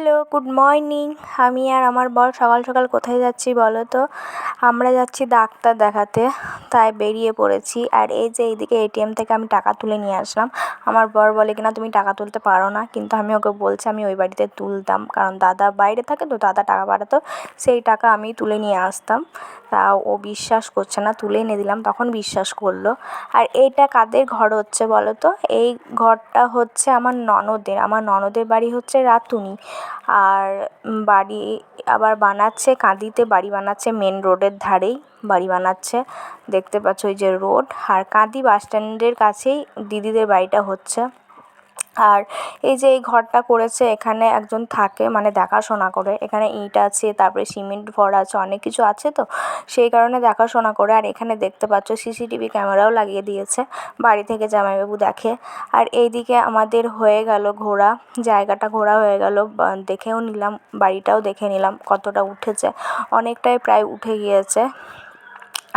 Hello, good morning. আমি আর আমার বর সকাল সকাল কোথায় যাচ্ছি বলো তো? আমরা যাচ্ছি ডাক্তার দেখাতে, তাই বেরিয়ে পড়েছি। আর এই যে এইদিকে এটিএম থেকে আমি টাকা তুলে নিয়ে আসলাম। আমার বর বলে কিনা তুমি টাকা তুলতে পারো না, কিন্তু আমি ওকে বলছি আমি ওই বাড়িতে তুলতাম, কারণ দাদা বাইরে থাকে তো, দাদা টাকা পাঠাতো, সেই টাকা আমি তুলে নিয়ে আসতাম। তা ও বিশ্বাস করছে না, তুলে এনে দিলাম তখন বিশ্বাস করলো। আর এইটা কাদের ঘর হচ্ছে বলো তো? এই ঘরটা হচ্ছে আমার ননদের বাড়ি হচ্ছে রাতুনি। আর বাড়ি আবার বানাচ্ছে কাঁদিতে, বাড়ি বানাচ্ছে মেন রোডের ধারেই বাড়ি বানাচ্ছে, দেখতে পাচ্ছ ওই যে রোড। আর কাঁদি বাস স্ট্যান্ডের কাছেই দিদিদের বাড়িটা হচ্ছে। আর এই যে এই ঘরটা করেছে, এখানে একজন থাকে মানে দেখাশোনা করে। এখানে ইট আছে, তারপরে সিমেন্ট ভরা আছে, অনেক কিছু আছে, তো সেই কারণে দেখাশোনা করে। আর এখানে দেখতে পাচ্ছ সিসিটিভি ক্যামেরাও লাগিয়ে দিয়েছে, বাড়ি থেকে জামাইবাবু দেখে। আর এইদিকে আমাদের হয়ে গেল ঘোরা, জায়গাটা ঘোরা হয়ে গেল, দেখেও নিলাম, বাড়িটাও দেখে নিলাম কতটা উঠেছে, অনেকটাই প্রায় উঠে গিয়েছে।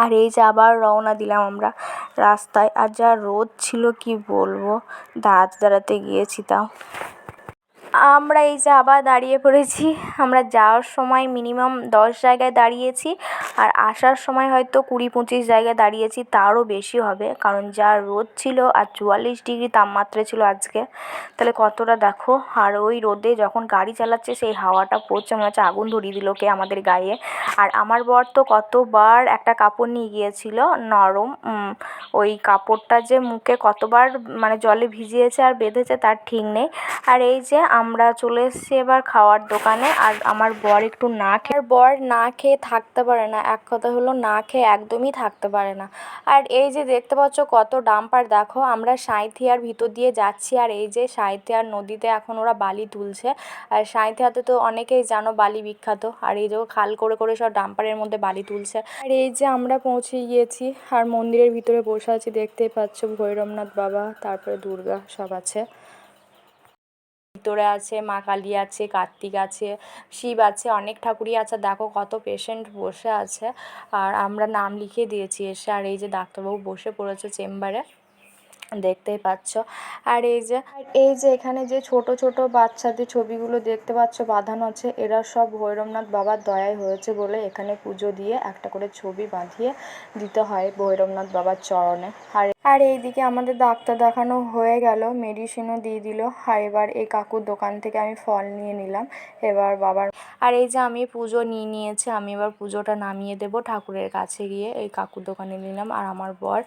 আর এই যে আবার রওনা দিলাম আমরা রাস্তায়। আর যা রোদ ছিল কি বলবো, দাঁড়াতে দাঁড়াতে গিয়েছি তাও। আমরা এই যে আবার দাঁড়িয়ে পড়েছি। আমরা যাওয়ার সময় মিনিমাম 10 জায়গায় দাঁড়িয়েছি, আর আসার সময় হয়তো 20-25 জায়গায় দাঁড়িয়েছি, তারও বেশি হবে, কারণ যা রোদ ছিল। আর 44 ডিগ্রি তাপমাত্রা ছিল আজকে, তাহলে কতটা দেখো। আর ওই রোদে যখন গাড়ি চালাচ্ছে সেই হাওয়াটা পড়ছে, মনে হচ্ছে আগুন ধরিয়ে দিল কে আমাদের গায়ে। আর আমার বর তো কতবার একটা কাপড় নিয়ে গিয়েছিল নরম, ওই কাপড়টা যে মুখে কতবার মানে জলে ভিজিয়েছে আর বেঁধেছে তার ঠিক নেই। আর এই যে আমরা চলে এসেছি এবার খাওয়ার দোকানে। আর আমার বর একটু না খেয়ে থাকতে পারে না, এক কথা হলো না খেয়ে একদমই থাকতে পারে না। আর এই যে দেখতে পাচ্ছ কত ডাম্পার, দেখো আমরা সাঁইথিয়ার ভিতর দিয়ে যাচ্ছি। আর এই যে সাঁইথিয়ার নদীতে এখন ওরা বালি তুলছে। আর সাঁইথিয়াতে তো অনেকেই জানো বালি বিখ্যাত। আর এই যে খাল করে করে সব ডাম্পারের মধ্যে বালি তুলছে। আর এই যে আমরা পৌঁছে গিয়েছি, আর মন্দিরের ভিতরে বসে আছি, দেখতেই পাচ্ছ ভৈরবনাথ বাবা, তারপরে দুর্গা সব আছে। ভিতরে আছে মা কালী আছে, কার্তিক আছে, শিব আছে, অনেক ঠাকুরই আছে। দেখো কত পেশেন্ট বসে আছে, আর আমরা নাম লিখিয়ে দিয়েছি এসে। আর এই যে ডাক্তারবাবু বসে পড়েছে চেম্বারে, দেখতেই পাচ্ছ। আর এই যে এখানে যে ছোট ছোট বাচ্চাদের ছবিগুলো দেখতে পাচ্ছ বাঁধানো আছে, এরা সব ভৈরবনাথ বাবার দয়ায় হয়েছে বলে এখানে পুজো দিয়ে একটা করে ছবি বাঁধিয়ে দিতে হয় ভৈরবনাথ বাবার চরণে। আর এইদিকে আমাদের ডাক্তার দেখানো হয়ে গেল, মেডিসিনও দিয়ে দিল। আর এবার এই কাকুর দোকান থেকে আমি ফল নিয়ে নিলাম এবার বাবার। আর এই যে আমি পুজো নিয়ে নিয়েছি, আমি এবার পুজোটা নামিয়ে দেব ঠাকুরের কাছে গিয়ে, এই কাকুর দোকানে নিলাম। আর আমার বর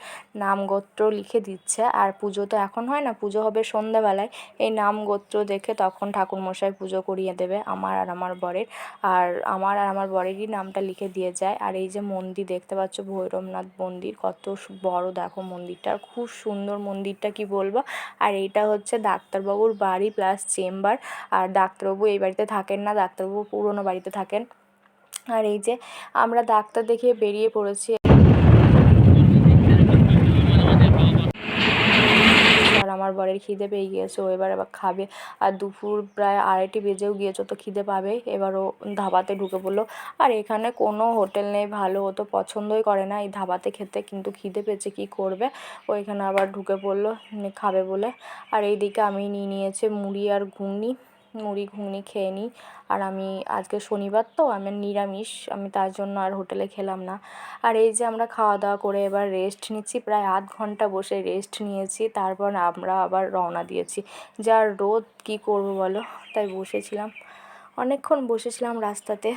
নাম গোত্র লিখে দিচ্ছে। আর পুজো তো এখন হয় না, পুজো হবে সন্ধ্যাবেলায়। এই নাম গোত্র দেখে তখন ঠাকুরমশাই পুজো করিয়ে দেবে আমার আর আমার বরের। আর আমার বরেরই নামটা লিখে দিয়ে যায়। আর এই যে মন্দির দেখতে পাচ্ছ, ভৈরবনাথ মন্দির, কত বড় দেখো মন্দিরটা, খুব সুন্দর মন্দিরটা, কি বলবো। আর এইটা হচ্ছে ডাক্তারবাবুর বাড়ি প্লাস চেম্বার। আর ডাক্তারবাবু এই বাড়িতে থাকেন না, ডাক্তারবাবু পুরনো বাড়িতে থাকেন। আর এই যে আমরা ডাক্তার দেখিয়ে বেরিয়ে পড়েছি। আর আমার বরের খিদে পেয়ে গিয়েছে, ও এবার খাবে। আর দুপুর প্রায় 2:30 বেজেও গিয়েছে, তো খিদে পাবে। এবার ও ধাবাতে ঢুকে পড়লো। আর এখানে কোনো হোটেল নেই ভালো, ও তো পছন্দই করে না এই ধাবাতে খেতে, কিন্তু খিদে পেয়েছে কী করবে, ও এখানে আবার ঢুকে পড়লো খাবে বলে। আর এইদিকে আমি নিয়ে নিয়েছি মুড়ি আর ঘুগনি, মুড়ি ঘুগনি খেয়ে নিই। আর আমি আজকে শনিবার তো আমি নিরামিষ, আমি তার জন্য আর হোটেলে খেলাম না। আর এই যে আমরা খাওয়া দাওয়া করে এবার রেস্ট নিচ্ছি, প্রায় আধ ঘন্টা বসে রেস্ট নিয়েছি, তারপর আমরা আবার রওনা দিয়েছি। যা রোদ কী করবো বলো, তাই বসেছিলাম, অনেকক্ষণ বসেছিলাম রাস্তাতে।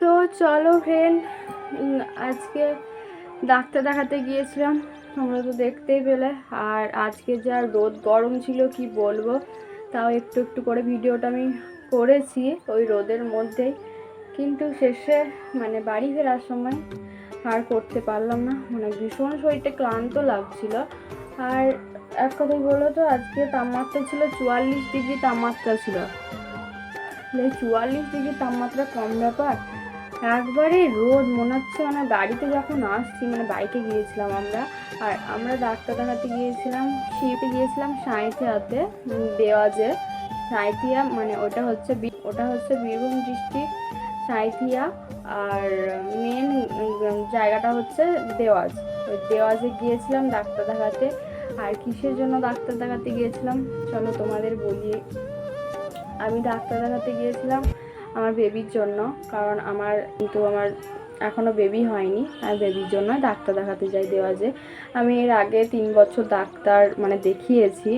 তো চলো ফ্রেন্ড, আজকে ডাক্তার দেখাতে গিয়েছিলাম, তোমরা তো দেখতেই পেলে। আর আজকে যা রোদ গরম ছিল কি বলবো, তাও একটু একটু করে ভিডিওটা আমি করেছি ওই রোদের মধ্যেই, কিন্তু শেষে মানে বাড়ি ফেরার সময় আর করতে পারলাম না, মানে ভীষণ শরীরটা ক্লান্ত লাগছিল। আর এক কথাই বলো তো, আজকে তাপমাত্রা ছিল 44 ডিগ্রি তাপমাত্রা ছিল। 44 ডিগ্রি তাপমাত্রা কম ব্যাপার, একবারে রোদ মনে হচ্ছে। মানে গাড়িতে যখন আসছি, মানে বাইকে গিয়েছিলাম আমরা, আর আমরা ডাক্তার দেখাতে গিয়েছিলাম সাঁইথিয়াতে, দেওয়াজে সাঁইথিয়া, মানে ওটা হচ্ছে বীরভূম ডিস্ট্রিক্ট সাঁইথিয়া। আর মেন জায়গাটা হচ্ছে দেওয়াজ। ওই দেওয়াজে গিয়েছিলাম ডাক্তার দেখাতে। আর কিসের জন্য ডাক্তার দেখাতে গিয়েছিলাম চলো তোমাদের বলি। আমি ডাক্তার দেখাতে গিয়েছিলাম আমার বেবির জন্য, কারণ আমার এখনও বেবি হয়নি, আর বেবির জন্য ডাক্তার দেখাতে যাই দেওয়াজে। আমি এর আগে 3 বছর ডাক্তার দেখিয়েছি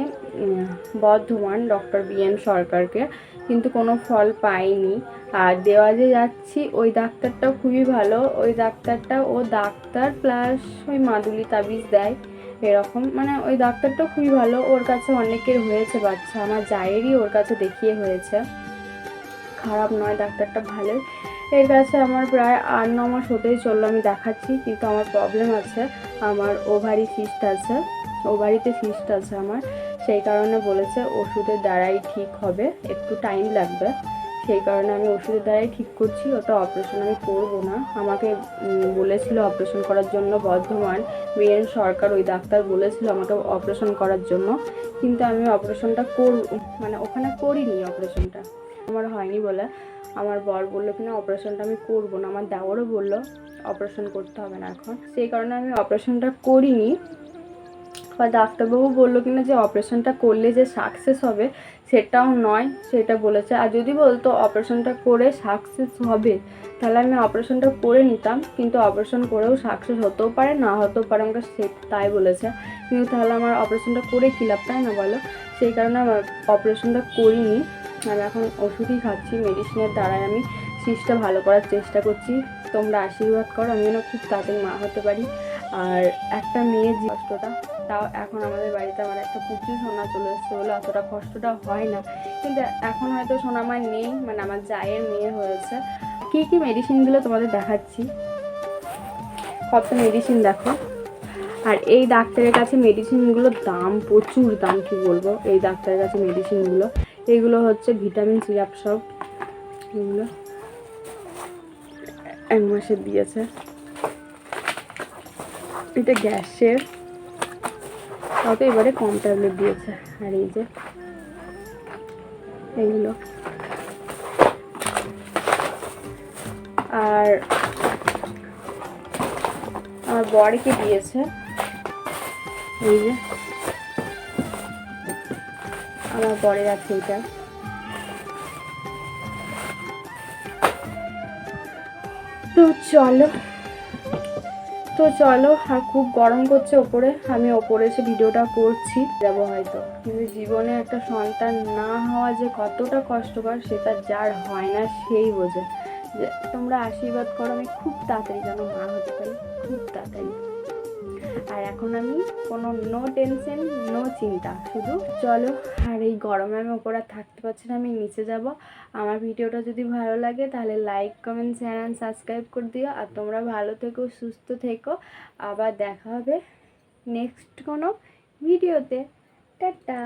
বর্ধমান ডক্টর BN সরকারকে, কিন্তু কোনো ফল পাইনি। আর দেওয়াজে যাচ্ছি, ওই ডাক্তারটাও খুবই ভালো। ওই ডাক্তারটা ও ডাক্তার প্লাস ওই মাদুলি তাবিজ দেয় এরকম, ওই ডাক্তারটা খুবই ভালো। ওর কাছে অনেকের হয়েছে বাচ্চা, আমার জায়েরই ওর কাছে দেখিয়ে হয়েছে। খারাপ নয়, ডাক্তারটা ভালোই। এর কাছে আমার প্রায় 8-9 মাস হতেই চললো আমি দেখাচ্ছি, কিন্তু আমার প্রবলেম আছে, আমার ওভারিতে সিস্ট আছে আমার। সেই কারণে বলেছে ওষুধের দ্বারাই ঠিক হবে, একটু টাইম লাগবে। সেই কারণে আমি ওষুধের দ্বারাই ঠিক করছি, ওটা অপারেশন আমি করবো না। আমাকে বলেছিল অপারেশন করার জন্য বর্ধমান BN সরকার, ওই ডাক্তার বলেছিল আমাকে অপারেশন করার জন্য, কিন্তু আমি অপারেশনটা ওখানে করিনি। অপারেশনটা আমার হয়নি বলে আমার বর বললো কিনা অপারেশনটা আমি করবো না, আমার দেওরও বললো অপারেশন করতে হবে না এখন। সেই কারণে আমি অপারেশনটা করিনি। বা ডাক্তারবাবু বললো কিনা যে অপারেশনটা করলে যে সাকসেস হবে সেটাও নয়, সেটা বলেছে। আর যদি বলতো অপারেশনটা করে সাকসেস হবে, তাহলে আমি অপারেশনটা করে নিতাম, কিন্তু অপারেশন করেও সাকসেস হতেও পারে না হতেও পারে, আমাকে তাই বলেছে। কিন্তু তাহলে আমার অপারেশনটা করে কী লাভ, তাই না বলো? সেই কারণে আমার অপারেশনটা করিনি। আমি এখন ওষুধই খাচ্ছি, মেডিসিনের দ্বারাই আমি সিস্টটা ভালো করার চেষ্টা করছি। তোমরা আশীর্বাদ করো আমি যেন খুব তাড়াতাড়ি মা হতে পারি। আর একটা মেয়ের কষ্টটা, তাও এখন আমাদের বাড়িতে আমার একটা পুচু সোনা চলে এসছে বলে অতটা কষ্টটা হয় না, কিন্তু এখন হয়তো সোনামার নেই, আমার জায়ের মেয়ে হয়েছে। কী কী মেডিসিনগুলো তোমাদের দেখাচ্ছি, কত মেডিসিন দেখো। আর এই ডাক্তারের কাছে মেডিসিনগুলোর দাম প্রচুর দাম, কী বলবো। এই ডাক্তারের কাছে মেডিসিনগুলো, এইগুলো হচ্ছে ভিটামিন সিরাপ, সব এগুলো 1 মাসের দিয়েছে। এটা গ্যাসের, তাও তো এবারে কম ট্যাবলেট দিয়েছে। আর এই যে এইগুলো, আর আমার বরকে দিয়েছে এই যে, আমার বরের আছে এটা। তো চলো আর খুব গরম করছে ওপরে, আমি ওপরে এসে ভিডিওটা করছি, যাবো হয়তো। কিন্তু জীবনে একটা সন্তান না হওয়া যে কতটা কষ্টকর সেটা যার হয় না সেই বোঝে। যে তোমরা আশীর্বাদ করো আমি খুব তাড়াতাড়ি যেন মা হতে পারি, খুব তাড়াতাড়ি। আর এখন আমি কোনো নো টেনশন, নো চিন্তা, শুধু চলো। আর এই গরমে আমি ওপরে আর থাকতে পারছি না, আমি নিচে যাব। আমার ভিডিওটা যদি ভালো লাগে তাহলে like, comment, share and subscribe করে দিও। আর তোমরা ভালো থেকো, সুস্থ থেকো। আবার দেখা হবে নেক্সট কোনো ভিডিওতে। টাটা।